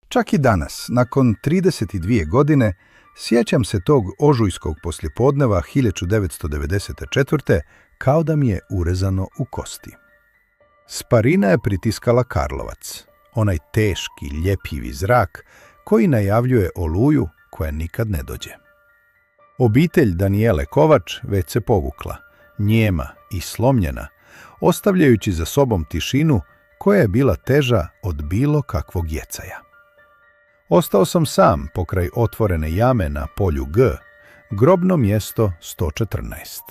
Čak i danas, nakon 32 godine, sjećam se tog ožujskog poslijepodneva 1994. kao da mi je urezano u kosti. Sparina je pritiskala Karlovac, onaj teški, ljepljivi zrak koji najavljuje oluju koja nikad ne dođe. Obitelj Danijele Kovač već se povukla, njema i slomljena, ostavljajući za sobom tišinu koja je bila teža od bilo kakvog jecaja. Ostao sam sam pokraj otvorene jame na polju G, grobno mjesto 114.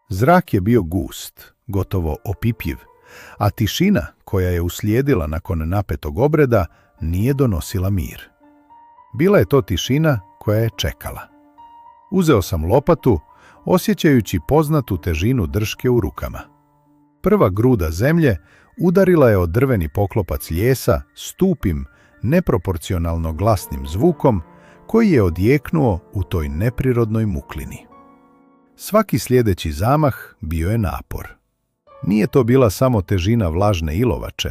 Zrak je bio gust, gotovo opipljiv, a tišina koja je uslijedila nakon napetog obreda nije donosila mir. Bila je to tišina koja je čekala. Uzeo sam lopatu, osjećajući poznatu težinu drške u rukama. Prva gruda zemlje udarila je o drveni poklopac lijesa stupim, neproporcionalno glasnim zvukom koji je odjeknuo u toj neprirodnoj muklini. Svaki sljedeći zamah bio je napor. Nije to bila samo težina vlažne ilovače.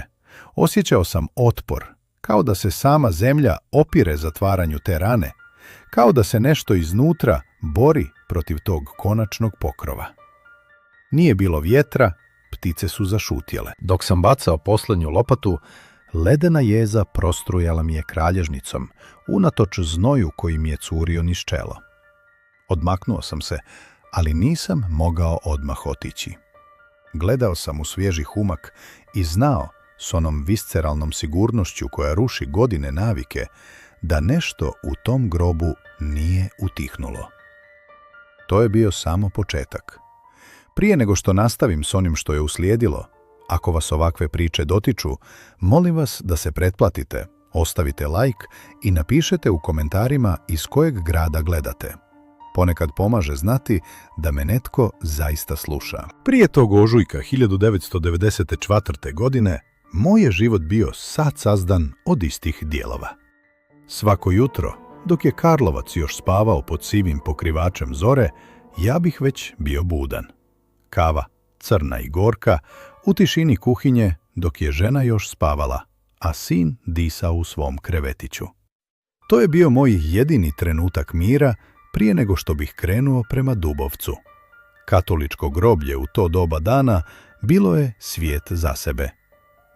Osjećao sam otpor, kao da se sama zemlja opire zatvaranju te rane, kao da se nešto iznutra bori protiv tog konačnog pokrova. Nije bilo vjetra, ptice su zašutjele. Dok sam bacao posljednju lopatu, ledena jeza prostrujala mi je kralježnicom, unatoč znoju koji mi je curio niz čelo. Odmaknuo sam se, ali nisam mogao odmah otići. Gledao sam u svježi humak i znao, s onom visceralnom sigurnošću koja ruši godine navike, da nešto u tom grobu nije utihnulo. To je bio samo početak. Prije nego što nastavim s onim što je uslijedilo, ako vas ovakve priče dotiču, molim vas da se pretplatite, ostavite like i napišete u komentarima iz kojeg grada gledate. Ponekad pomaže znati da me netko zaista sluša. Prije tog ožujka 1994. godine moj je život bio sad sazdan od istih dijelova. Svako jutro, dok je Karlovac još spavao pod sivim pokrivačem zore, ja bih već bio budan. Kava, crna i gorka, u tišini kuhinje dok je žena još spavala, a sin disao u svom krevetiću. To je bio moj jedini trenutak mira prije nego što bih krenuo prema Dubovcu. Katoličko groblje u to doba dana bilo je svijet za sebe.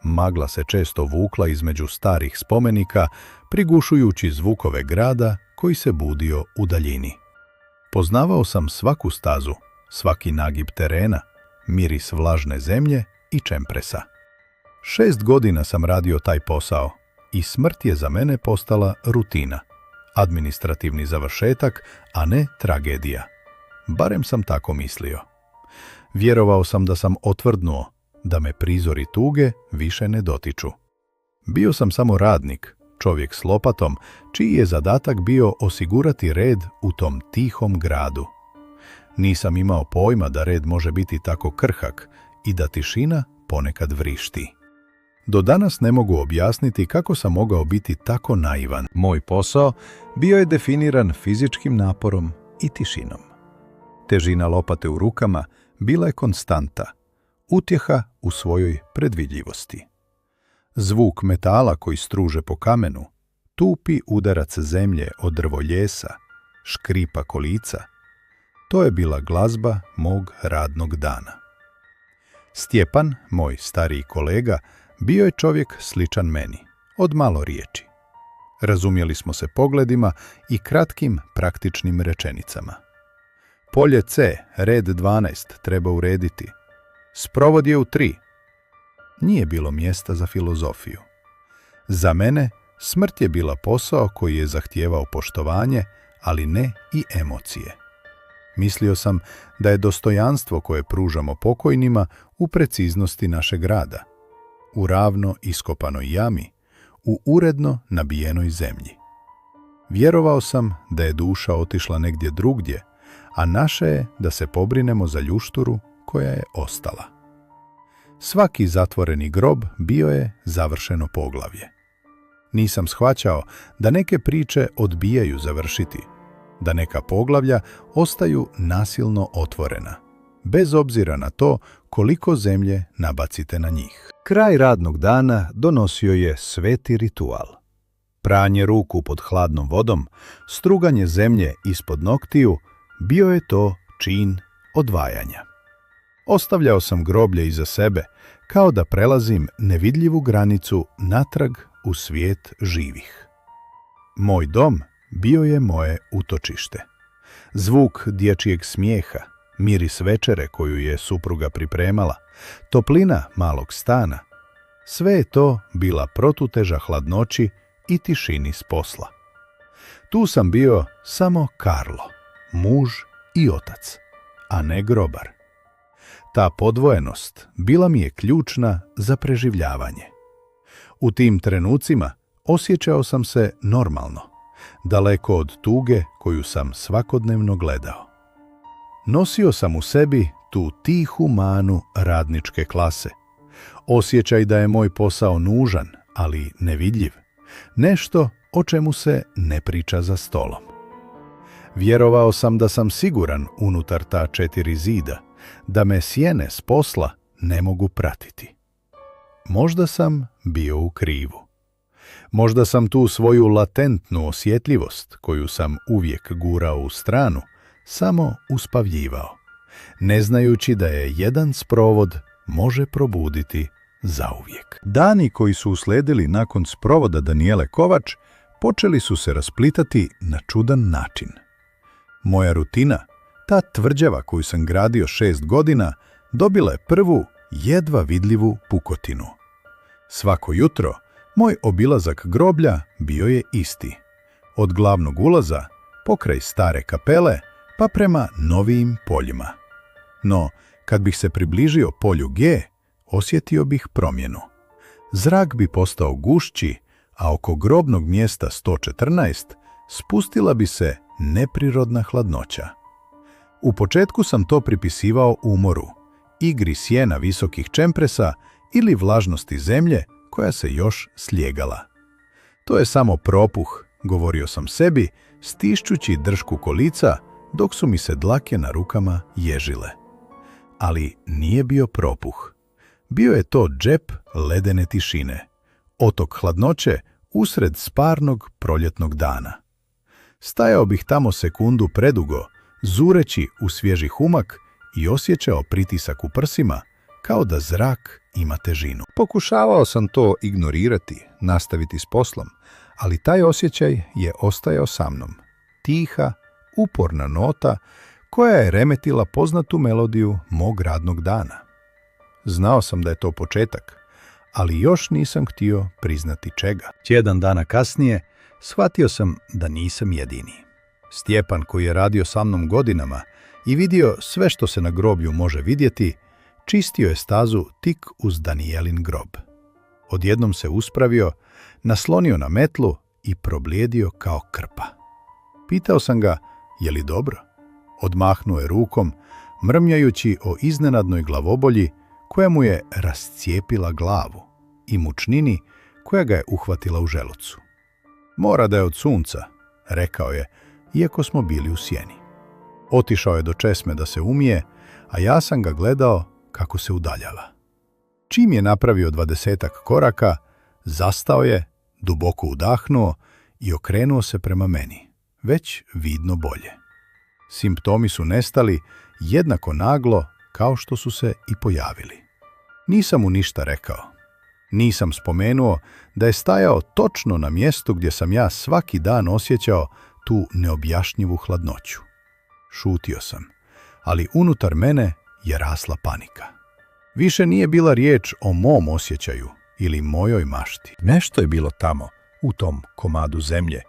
Magla se često vukla između starih spomenika, prigušujući zvukove grada koji se budio u daljini. Poznavao sam svaku stazu, svaki nagib terena, miris vlažne zemlje i čempresa. 6 godina sam radio taj posao i smrt je za mene postala rutina, administrativni završetak, a ne tragedija. Barem sam tako mislio. Vjerovao sam da sam otvrdnuo, da me prizori tuge više ne dotiču. Bio sam samo radnik, čovjek s lopatom, čiji je zadatak bio osigurati red u tom tihom gradu. Nisam imao pojma da red može biti tako krhak i da tišina ponekad vrišti. Do danas ne mogu objasniti kako sam mogao biti tako naivan. Moj posao bio je definiran fizičkim naporom i tišinom. Težina lopate u rukama bila je konstanta, utjeha u svojoj predvidljivosti. Zvuk metala koji struže po kamenu, tupi udarac zemlje od drvo lijesa, škripa kolica, to je bila glazba mog radnog dana. Stjepan, moj stariji kolega, bio je čovjek sličan meni, od malo riječi. Razumjeli smo se pogledima i kratkim praktičnim rečenicama. Polje C, red 12, treba urediti. Sprovod je u 3. Nije bilo mjesta za filozofiju. Za mene smrt je bila posao koji je zahtijevao poštovanje, ali ne i emocije. Mislio sam da je dostojanstvo koje pružamo pokojnima u preciznosti našeg rada, u ravno iskopanoj jami, u uredno nabijenoj zemlji. Vjerovao sam da je duša otišla negdje drugdje, a naše je da se pobrinemo za ljušturu koja je ostala. Svaki zatvoreni grob bio je završeno poglavlje. Nisam shvaćao da neke priče odbijaju završiti, da neka poglavlja ostaju nasilno otvorena, bez obzira na to koliko zemlje nabacite na njih. Kraj radnog dana donosio je sveti ritual. Pranje ruku pod hladnom vodom, struganje zemlje ispod noktiju, bio je to čin odvajanja. Ostavljao sam groblje iza sebe, kao da prelazim nevidljivu granicu natrag u svijet živih. Moj dom bio je moje utočište. Zvuk dječjeg smijeha, miris večere koju je supruga pripremala, toplina malog stana, sve je to bila protuteža hladnoći i tišini s posla. Tu sam bio samo Karlo, muž i otac, a ne grobar. Ta podvojenost bila mi je ključna za preživljavanje. U tim trenucima osjećao sam se normalno, daleko od tuge koju sam svakodnevno gledao. Nosio sam u sebi tu tihu manu radničke klase. Osjećaj da je moj posao nužan, ali nevidljiv. Nešto o čemu se ne priča za stolom. Vjerovao sam da sam siguran unutar ta 4 zida, da me sjene s posla ne mogu pratiti. Možda sam bio u krivu. Možda sam tu svoju latentnu osjetljivost, koju sam uvijek gurao u stranu, samo uspavljivao, ne znajući da je jedan sprovod može probuditi zauvijek. Dani koji su usledili nakon sprovoda Danijele Kovač počeli su se rasplitati na čudan način. Moja rutina, ta tvrđava koju sam gradio 6 godina, dobila je prvu, jedva vidljivu pukotinu. Svako jutro moj obilazak groblja bio je isti. Od glavnog ulaza, pokraj stare kapele, pa prema novijim poljima. No, kad bih se približio polju G, osjetio bih promjenu. Zrak bi postao gušći, a oko grobnog mjesta 114 spustila bi se neprirodna hladnoća. U početku sam to pripisivao umoru, igri sjena visokih čempresa ili vlažnosti zemlje koja se još slijegala. To je samo propuh, govorio sam sebi, stišćući dršku kolica dok su mi se dlake na rukama ježile. Ali nije bio propuh. Bio je to džep ledene tišine, otok hladnoće usred sparnog proljetnog dana. Stajao bih tamo sekundu predugo, zureći u svježi humak i osjećao pritisak u prsima, kao da zrak ima težinu. Pokušavao sam to ignorirati, nastaviti s poslom, ali taj osjećaj je ostajao sa mnom. Tiha, uporna nota koja je remetila poznatu melodiju mog radnog dana. Znao sam da je to početak, ali još nisam htio priznati čega. Tjedan dana kasnije shvatio sam da nisam jedini. Stjepan, koji je radio sa mnom godinama i vidio sve što se na groblju može vidjeti, čistio je stazu tik uz Danijelin grob. Odjednom se uspravio, naslonio na metlu i problijedio kao krpa. Pitao sam ga, je li dobro? Odmahnuo je rukom, mrmljajući o iznenadnoj glavobolji koja mu je rascijepila glavu i mučnini koja ga je uhvatila u želucu. Mora da je od sunca, rekao je, iako smo bili u sjeni. Otišao je do česme da se umije, a ja sam ga gledao kako se udaljava. Čim je napravio 20 koraka, zastao je, duboko udahnuo i okrenuo se prema meni, već vidno bolje. Simptomi su nestali jednako naglo kao što su se i pojavili. Nisam mu ništa rekao. Nisam spomenuo da je stajao točno na mjestu gdje sam ja svaki dan osjećao tu neobjašnjivu hladnoću. Šutio sam, ali unutar mene je rasla panika. Više nije bila riječ o mom osjećaju ili mojoj mašti. Nešto je bilo tamo, u tom komadu zemlje.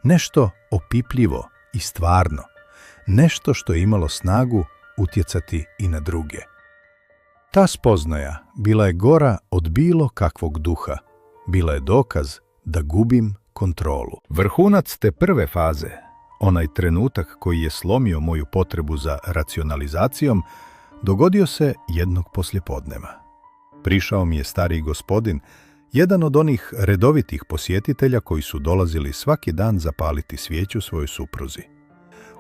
Nešto opipljivo i stvarno. Nešto što je imalo snagu utjecati i na druge. Ta spoznaja bila je gora od bilo kakvog duha. Bila je dokaz da gubim kontrolu. Vrhunac te prve faze, onaj trenutak koji je slomio moju potrebu za racionalizacijom, dogodio se jednog poslijepodneva. Prišao mi je stariji gospodin, jedan od onih redovitih posjetitelja koji su dolazili svaki dan zapaliti svijeću svojoj supruzi.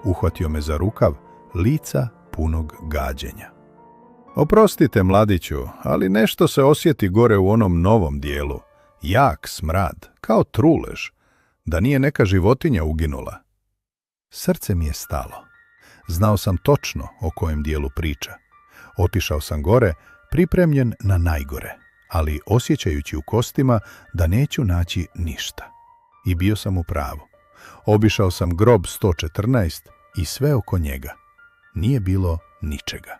Uhvatio me za rukav, lica punog gađenja. Oprostite, mladiću, ali nešto se osjeti gore u onom novom dijelu. Jak smrad, kao trulež. da nije neka životinja uginula. Srce mi je stalo. Znao sam točno o kojem dijelu priča. Otišao sam gore, pripremljen na najgore, ali osjećajući u kostima da neću naći ništa. I bio sam u pravu. Obišao sam grob 114 i sve oko njega. Nije bilo ničega.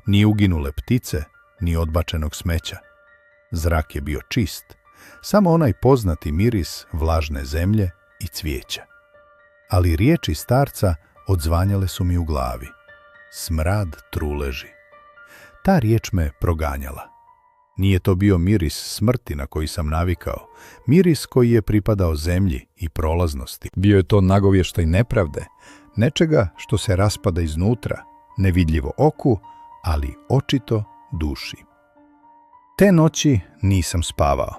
Ni uginule ptice, ni odbačenog smeća. Zrak je bio čist, samo onaj poznati miris vlažne zemlje i cvijeća. Ali riječi starca odzvanjale su mi u glavi. Smrad truleži. Ta riječ me proganjala. Nije to bio miris smrti na koji sam navikao, miris koji je pripadao zemlji i prolaznosti. Bio je to nagovještaj nepravde, nečega što se raspada iznutra, nevidljivo oku, ali očito duši. Te noći nisam spavao.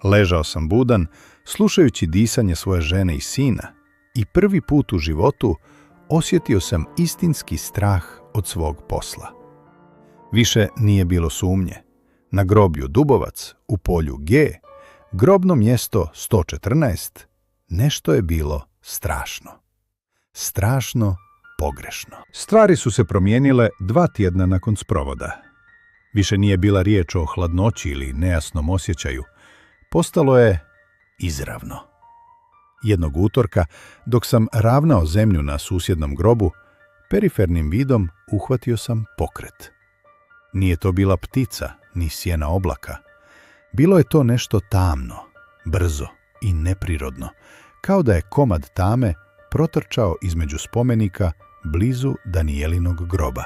Ležao sam budan, slušajući disanje svoje žene i sina, i prvi put u životu osjetio sam istinski strah od svog posla. Više nije bilo sumnje. Na groblju Dubovac, u polju G, grobno mjesto 114, nešto je bilo strašno. Strašno pogrešno. Stvari su se promijenile 2 tjedna nakon sprovoda. Više nije bila riječ o hladnoći ili nejasnom osjećaju. Postalo je izravno. Jednog utorka, dok sam ravnao zemlju na susjednom grobu, perifernim vidom uhvatio sam pokret. Nije to bila ptica, ni sjena oblaka. Bilo je to nešto tamno, brzo i neprirodno, kao da je komad tame protrčao između spomenika blizu Danijelinog groba.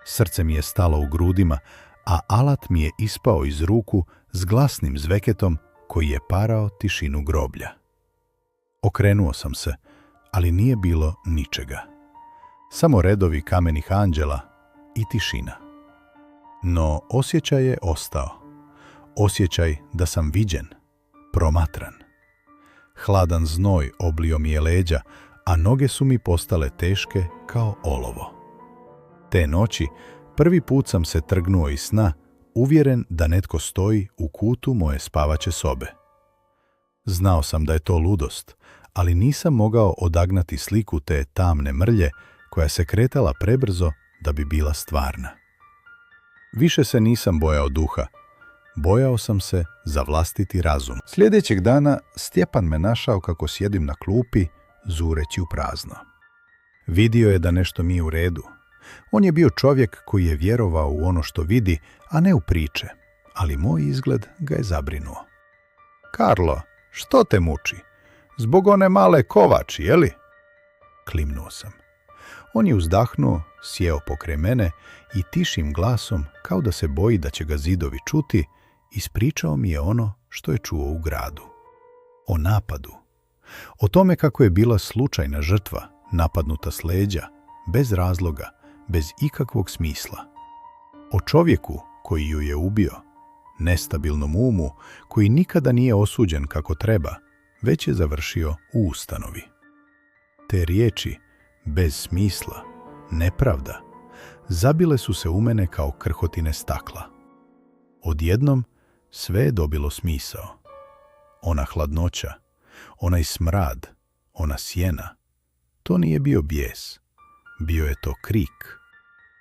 Srce mi je stalo u grudima, a alat mi je ispao iz ruku s glasnim zveketom koji je parao tišinu groblja. Okrenuo sam se, ali nije bilo ničega. Samo redovi kamenih anđela i tišina. No osjećaj je ostao. Osjećaj da sam viđen, promatran. Hladan znoj oblio mi je leđa, a noge su mi postale teške kao olovo. Te noći prvi put sam se trgnuo iz sna, uvjeren da netko stoji u kutu moje spavaće sobe. Znao sam da je to ludost, ali nisam mogao odagnati sliku te tamne mrlje koja se kretala prebrzo da bi bila stvarna. Više se nisam bojao duha. Bojao sam se za vlastiti razum. Sljedećeg dana Stjepan me našao kako sjedim na klupi, zureći u prazno. Vidio je da nešto nije u redu. On je bio čovjek koji je vjerovao u ono što vidi, a ne u priče, ali moj izgled ga je zabrinuo. Karlo, što te muči? Zbog one male kovači, jeli? Klimnuo sam. On je uzdahnuo, sjeo pokraj mene i tišim glasom, kao da se boji da će ga zidovi čuti, ispričao mi je ono što je čuo u gradu. O napadu. O tome kako je bila slučajna žrtva, napadnuta s leđa, bez razloga, bez ikakvog smisla. O čovjeku koji ju je ubio, nestabilnom umu koji nikada nije osuđen kako treba, već je završio u ustanovi. Te riječi, bez smisla, nepravda, zabile su se u mene kao krhotine stakla. Odjednom sve je dobilo smisao. Ona hladnoća, onaj smrad, ona sjena, to nije bio bijes. Bio je to krik.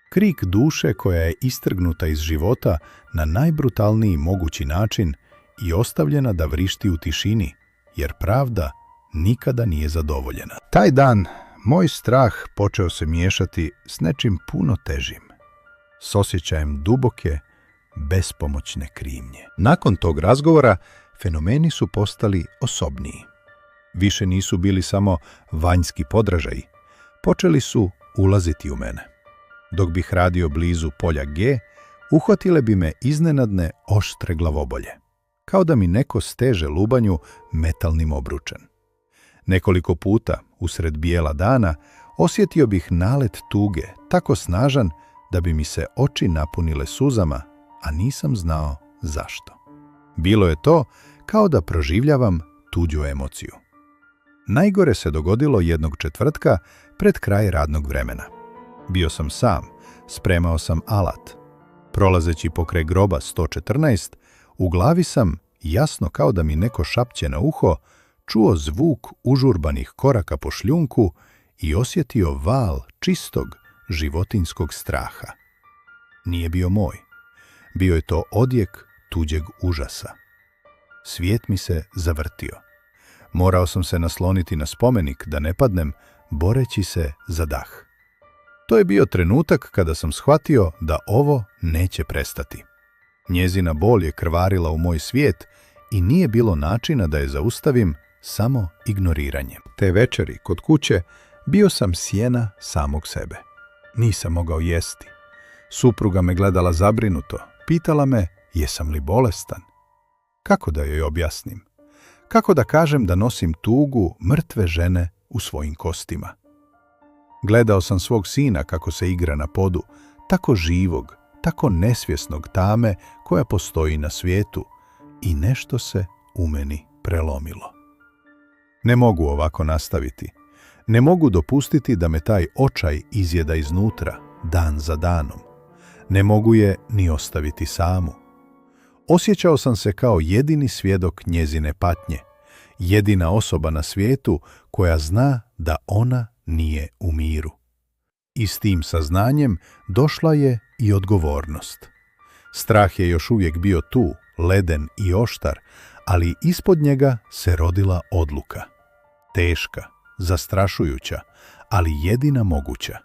Krik duše koja je istrgnuta iz života na najbrutalniji mogući način i ostavljena da vrišti u tišini, jer pravda nikada nije zadovoljena. Taj dan moj strah počeo se miješati s nečim puno težim, s osjećajem duboke, bespomoćne krivnje. Nakon tog razgovora fenomeni su postali osobniji. Više nisu bili samo vanjski podražaji, počeli su ulaziti u mene. Dok bih radio blizu polja G, uhvatile bi me iznenadne oštre glavobolje, kao da mi neko steže lubanju metalnim obručem. Nekoliko puta, usred bijela dana, osjetio bih nalet tuge, tako snažan da bi mi se oči napunile suzama, a nisam znao zašto. Bilo je to kao da proživljavam tuđu emociju. Najgore se dogodilo jednog četvrtka pred kraj radnog vremena. Bio sam sam, spremao sam alat. Prolazeći pokraj groba 114, u glavi sam, jasno kao da mi neko šapće na uho, čuo zvuk užurbanih koraka po šljunku i osjetio val čistog životinjskog straha. Nije bio moj. Bio je to odjek tuđeg užasa. Svijet mi se zavrtio. Morao sam se nasloniti na spomenik da ne padnem, boreći se za dah. To je bio trenutak kada sam shvatio da ovo neće prestati. Njezina bol je krvarila u moj svijet i nije bilo načina da je zaustavim, samo ignoriranjem. Te večeri kod kuće bio sam sjena samog sebe. Nisam mogao jesti. Supruga me gledala zabrinuto, pitala me jesam li bolestan. Kako da joj objasnim? Kako da kažem da nosim tugu mrtve žene u svojim kostima? Gledao sam svog sina kako se igra na podu, tako živog, tako nesvjesnog tame koja postoji na svijetu, i nešto se u meni prelomilo. Ne mogu ovako nastaviti. Ne mogu dopustiti da me taj očaj izjeda iznutra, dan za danom. Ne mogu je ni ostaviti samu. Osjećao sam se kao jedini svjedok njezine patnje, jedina osoba na svijetu koja zna da ona nije u miru. I s tim saznanjem došla je i odgovornost. Strah je još uvijek bio tu, leden i oštar, ali ispod njega se rodila odluka. Teška, zastrašujuća, ali jedina moguća.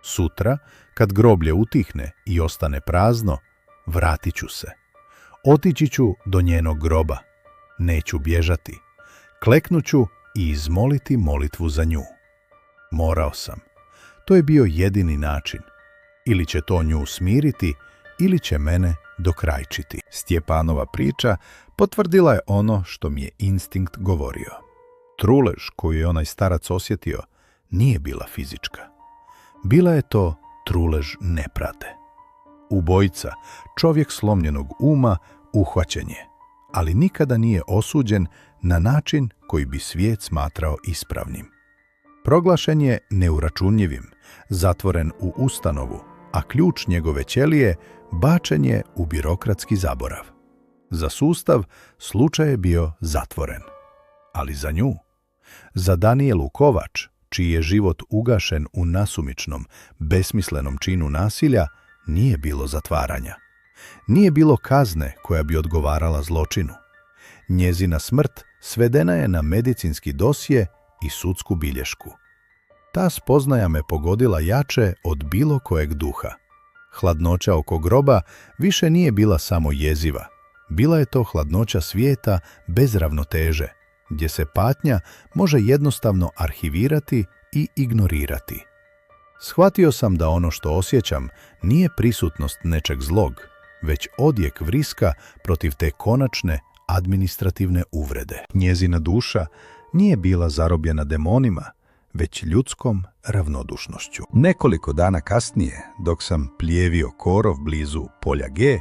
Sutra, kad groblje utihne i ostane prazno, vratit ću se. Otići ću do njenog groba. Neću bježati. Kleknuću i izmoliti molitvu za nju. Morao sam. To je bio jedini način. Ili će to nju smiriti, ili će mene dokrajčiti. Stjepanova priča potvrdila je ono što mi je instinkt govorio. Trulež koju je onaj starac osjetio nije bila fizička. Bila je to trulež nepravde. Ubojica, čovjek slomljenog uma, uhvaćen je, ali nikada nije osuđen na način koji bi svijet smatrao ispravnim. Proglašen je neuračunljivim, zatvoren u ustanovu, a ključ njegove ćelije bačen je u birokratski zaborav. Za sustav slučaj je bio zatvoren. Ali za nju, za Danijelu Kovač, čiji je život ugašen u nasumičnom, besmislenom činu nasilja, nije bilo zatvaranja. Nije bilo kazne koja bi odgovarala zločinu. Njezina smrt svedena je na medicinski dosje i sudsku bilješku. Ta spoznaja me pogodila jače od bilo kojeg duha. Hladnoća oko groba više nije bila samo jeziva. Bila je to hladnoća svijeta bez ravnoteže, gdje se patnja može jednostavno arhivirati i ignorirati. Shvatio sam da ono što osjećam nije prisutnost nečeg zlog, već odjek vriska protiv te konačne administrativne uvrede. Njezina duša nije bila zarobljena demonima, već ljudskom ravnodušnošću. Nekoliko dana kasnije, dok sam plijevio korov blizu polja G,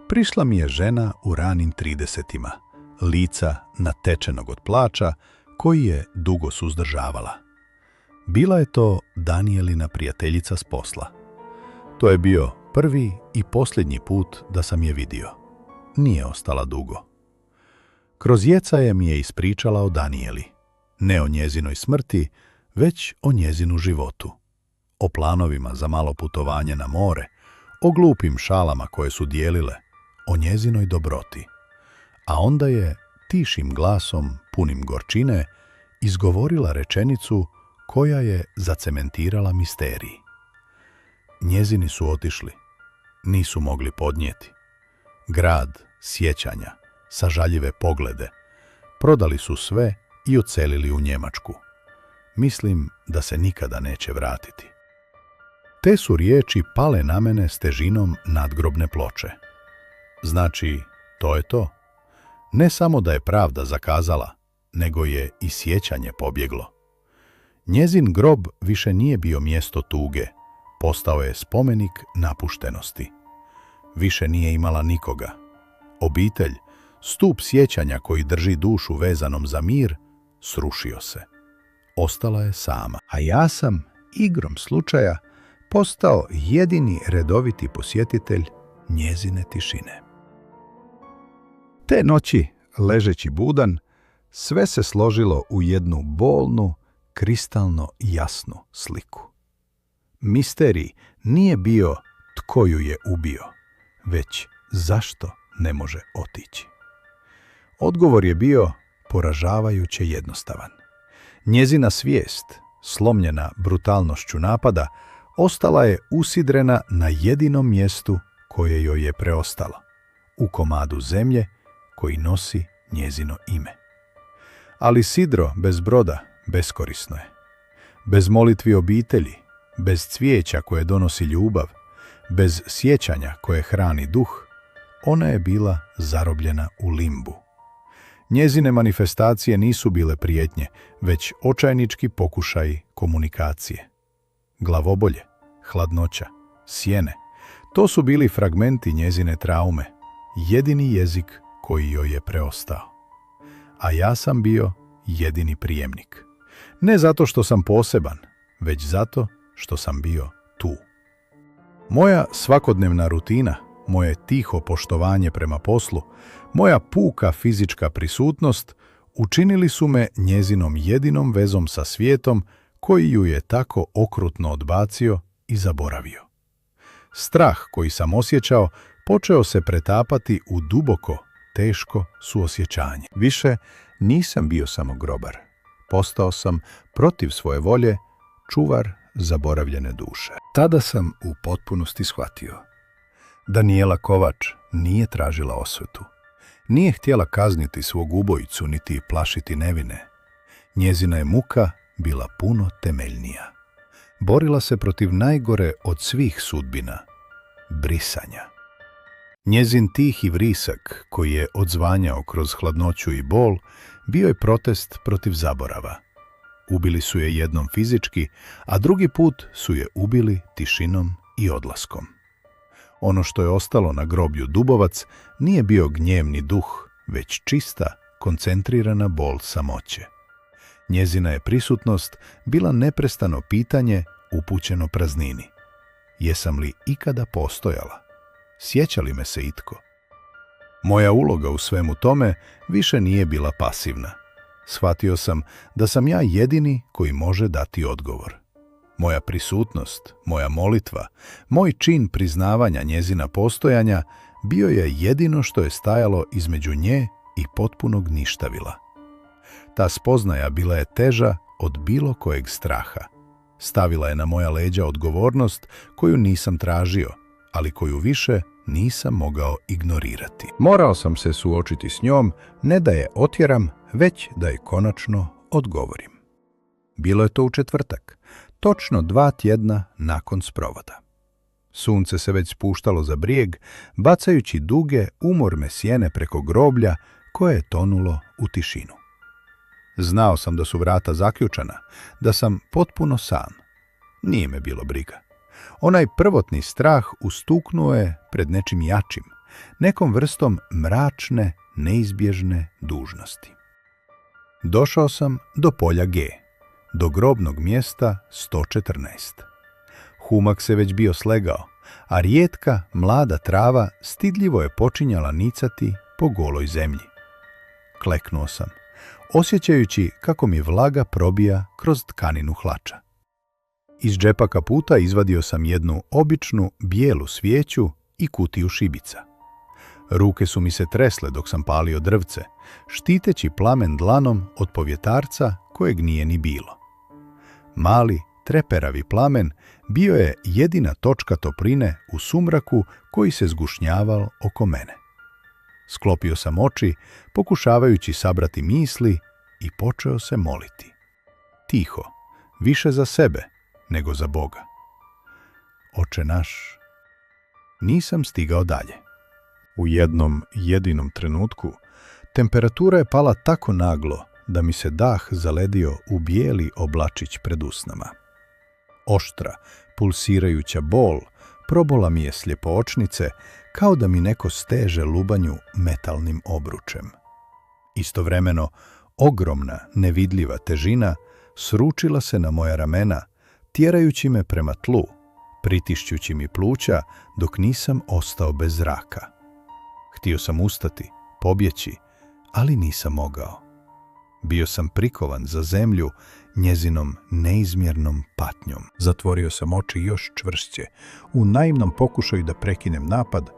prišla mi je žena u ranim 30-ima, lica natečenog od plača, koji je dugo suzdržavala. Bila je to Danijelina prijateljica s posla. To je bio prvi i posljednji put da sam je vidio. Nije ostala dugo. Kroz jecaje mi je ispričala o Danijeli. Ne o njezinoj smrti, već o njezinu životu. O planovima za malo putovanje na more, o glupim šalama koje su dijelile, o njezinoj dobroti. A onda je tišim glasom, punim gorčine, izgovorila rečenicu koja je zacementirala misterij. Njezini su otišli. Nisu mogli podnijeti. Grad sjećanja, sažaljive poglede. Prodali su sve i odselili u Njemačku. Mislim da se nikada neće vratiti. Te su riječi pale na mene s težinom nadgrobne ploče. Znači, to je to. Ne samo da je pravda zakazala, nego je i sjećanje pobjeglo. Njezin grob više nije bio mjesto tuge, postao je spomenik napuštenosti. Više nije imala nikoga. Obitelj, stup sjećanja koji drži dušu vezanom za mir, srušio se. Ostala je sama, a ja sam, igrom slučaja, postao jedini redoviti posjetitelj njezine tišine. Te noći, ležeći budan, Sve se složilo u jednu bolnu, kristalno jasnu sliku. Misterij nije bio tko ju je ubio, već zašto ne može otići. Odgovor je bio poražavajuće jednostavan. Njezina svijest, slomljena brutalnošću napada, ostala je usidrena na jedinom mjestu koje joj je preostalo, u komadu zemlje koji nosi njezino ime. Ali sidro bez broda beskorisno je. Bez molitvi obitelji, bez cvijeća koje donosi ljubav, bez sjećanja koje hrani duh, ona je bila zarobljena u limbu. Njezine manifestacije nisu bile prijetnje, već očajnički pokušaji komunikacije. Glavobolje, hladnoća, sjene, to su bili fragmenti njezine traume, jedini jezik koji joj je preostao. A ja sam bio jedini prijemnik. Ne zato što sam poseban, već zato što sam bio tu. Moja svakodnevna rutina, moje tiho poštovanje prema poslu, moja puka fizička prisutnost učinili su me njezinom jedinom vezom sa svijetom koji ju je tako okrutno odbacio i zaboravio. Strah koji sam osjećao počeo se pretapati u duboko, teško suosjećanje. Više nisam bio samo grobar. Postao sam, protiv svoje volje, čuvar zaboravljene duše. Tada sam u potpunosti shvatio. Daniela Kovač nije tražila osvetu. Nije htjela kazniti svog ubojicu niti plašiti nevine. Njezina je muka bila puno temeljnija. Borila se protiv najgore od svih sudbina, brisanja. Njezin tihi vrisak, koji je odzvanjao kroz hladnoću i bol, bio je protest protiv zaborava. Ubili su je jednom fizički, a drugi put su je ubili tišinom i odlaskom. Ono što je ostalo na groblju Dubovac nije bio gnjevni duh, već čista, koncentrirana bol samoće. Njezina je prisutnost bila neprestano pitanje upućeno praznini. Jesam li ikada postojala? Sjeća li me se itko? Moja uloga u svemu tome više nije bila pasivna. Shvatio sam da sam ja jedini koji može dati odgovor. Moja prisutnost, moja molitva, moj čin priznavanja njezina postojanja bio je jedino što je stajalo između nje i potpunog ništavila. Ta spoznaja bila je teža od bilo kojeg straha. Stavila je na moja leđa odgovornost koju nisam tražio, ali koju više nisam mogao ignorirati. Morao sam se suočiti s njom, ne da je otjeram, već da je konačno odgovorim. Bilo je to u četvrtak, točno 2 tjedna nakon sprovoda. Sunce se već spuštalo za brijeg, bacajući duge, umorne sjene preko groblja koje je tonulo u tišinu. Znao sam da su vrata zaključana, da sam potpuno sam. Nije me bilo briga. Onaj prvotni strah ustuknuo je pred nečim jačim, nekom vrstom mračne, neizbježne dužnosti. Došao sam do polja G, do grobnog mjesta 114. Humak se već bio slegao, a rijetka, mlada trava stidljivo je počinjala nicati po goloj zemlji. Kleknuo sam, osjećajući kako mi vlaga probija kroz tkaninu hlača. Iz džepa kaputa izvadio sam jednu običnu bijelu svijeću i kutiju šibica. Ruke su mi se tresle dok sam palio drvce, štiteći plamen dlanom od povjetarca kojeg nije ni bilo. Mali, treperavi plamen bio je jedina točka topline u sumraku koji se zgušnjavao oko mene. Sklopio sam oči, pokušavajući sabrati misli, i počeo se moliti. Tiho, više za sebe nego za Boga. Oče naš. Nisam stigao dalje. U jednom jedinom trenutku temperatura je pala tako naglo da mi se dah zaledio u bijeli oblačić pred usnama. Oštra, pulsirajuća bol probola mi je slijepo očnice kao da mi neko steže lubanju metalnim obručem. Istovremeno, ogromna, nevidljiva težina sručila se na moja ramena, tjerajući me prema tlu, pritišćući mi pluća dok nisam ostao bez zraka. Htio sam ustati, pobjeći, ali nisam mogao. Bio sam prikovan za zemlju njezinom neizmjernom patnjom. Zatvorio sam oči još čvršće, u naivnom pokušaju da prekinem napad,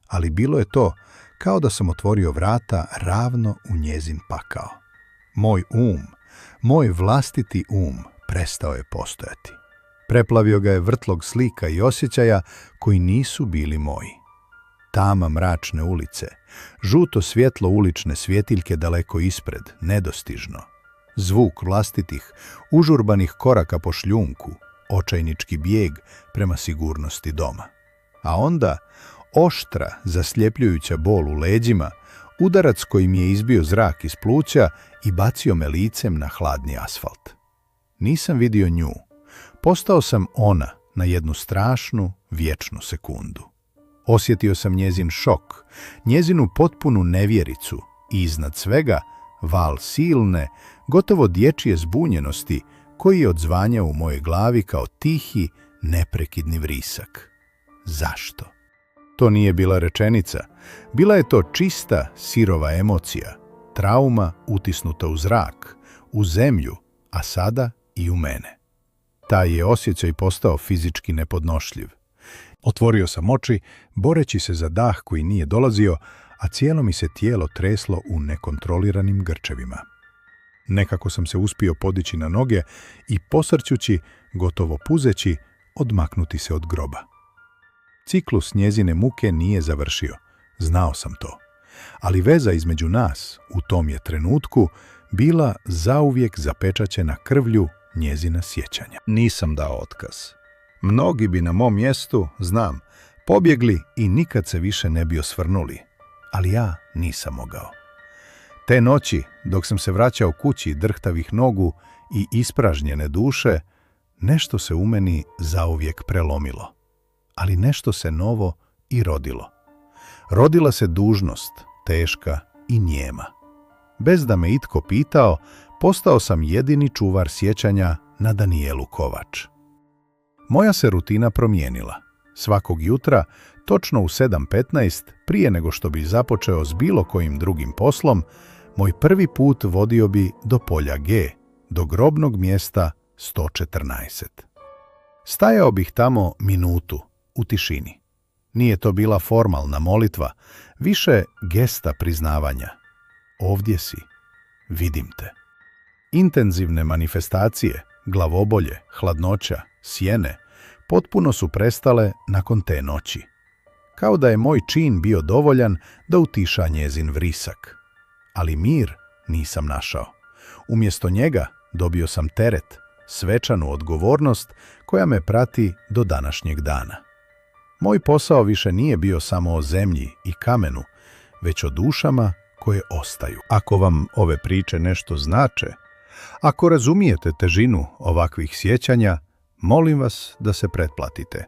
ali bilo je to kao da sam otvorio vrata ravno u njezin pakao. Moj vlastiti prestao je postojati. Preplavio ga je vrtlog slika i osjećaja koji nisu bili moji. Tama mračne ulice, žuto svjetlo ulične svjetiljke daleko ispred, nedostižno. Zvuk vlastitih, užurbanih koraka po šljunku, očajnički bijeg prema sigurnosti doma. A onda oštra, zasljepljujuća bol u leđima, udarac koji mi je izbio zrak iz pluća i bacio me licem na hladni asfalt. Nisam vidio nju. Postao sam ona na jednu strašnu, vječnu sekundu. Osjetio sam njezin šok, njezinu potpunu nevjericu i iznad svega val silne, gotovo dječje zbunjenosti koji je odzvanjao u mojoj glavi kao tihi, neprekidni vrisak. Zašto? To nije bila rečenica. Bila je to čista, sirova emocija, trauma utisnuta u zrak, u zemlju, a sada i u mene. Taj je osjećaj postao fizički nepodnošljiv. Otvorio sam oči, boreći se za dah koji nije dolazio, a cijelo mi se tijelo treslo u nekontroliranim grčevima. Nekako sam se uspio podići na noge i posrćući, gotovo puzeći, odmaknuti se od groba. Ciklus njezine muke nije završio, znao sam to. Ali veza između nas, u tom je trenutku, bila zauvijek zapečaćena krvlju njezina sjećanja. Nisam dao otkaz. Mnogi bi na mom mjestu, znam, pobjegli i nikad se više ne bi osvrnuli. Ali ja nisam mogao. Te noći, dok sam se vraćao kući drhtavih nogu i ispražnjene duše, nešto se u meni zauvijek prelomilo. Ali nešto se novo i rodilo. Rodila se dužnost, teška i njema. Bez da me itko pitao, postao sam jedini čuvar sjećanja na Danijelu Kovač. Moja se rutina promijenila. Svakog jutra, točno u 7:15, prije nego što bi započeo s bilo kojim drugim poslom, moj prvi put vodio bi do polja G, do grobnog mjesta 114. Stajao bih tamo minutu, u tišini. Nije to bila formalna molitva, više gesta priznavanja. Ovdje si, vidim te. Intenzivne manifestacije, glavobolje, hladnoća, sjene, potpuno su prestale nakon te noći. Kao da je moj čin bio dovoljan da utiša njezin vrisak. Ali mir nisam našao. Umjesto njega dobio sam teret, svečanu odgovornost koja me prati do današnjeg dana. Moj posao više nije bio samo o zemlji i kamenu, već o dušama koje ostaju. Ako vam ove priče nešto znače, ako razumijete težinu ovakvih sjećanja, molim vas da se pretplatite.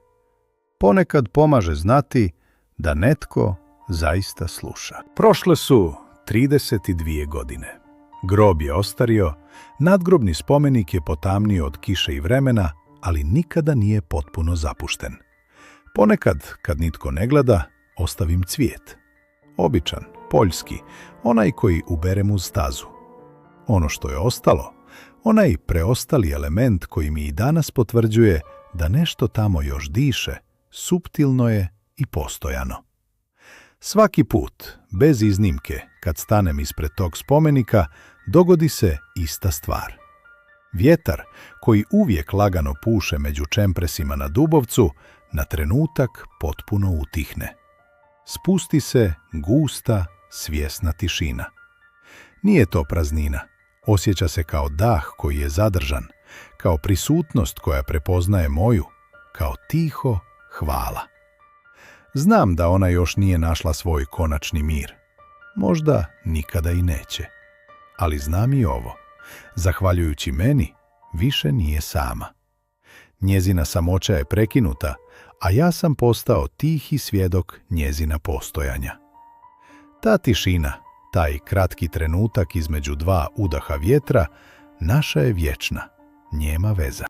Ponekad pomaže znati da netko zaista sluša. Prošle su 32 godine. Grob je ostario, nadgrobni spomenik je potamnio od kiše i vremena, ali nikada nije potpuno zapušten. Ponekad, kad nitko ne gleda, ostavim cvijet. Običan, poljski, onaj koji uberem uz stazu. Ono što je ostalo, onaj preostali element koji mi i danas potvrđuje da nešto tamo još diše, suptilno je i postojano. Svaki put, bez iznimke, kad stanem ispred tog spomenika, dogodi se ista stvar. Vjetar, koji uvijek lagano puše među čempresima na Dubovcu, na trenutak potpuno utihne. Spusti se gusta, svjesna tišina. Nije to praznina. Osjeća se kao dah koji je zadržan, kao prisutnost koja prepoznaje moju, kao tiho hvala. Znam da ona još nije našla svoj konačni mir. Možda nikada i neće. Ali znam i ovo. Zahvaljujući meni, više nije sama. Njezina samoća je prekinuta, a ja sam postao tihi svjedok njezina postojanja. Ta tišina, taj kratki trenutak između dva udaha vjetra, naša je vječna, njema veza.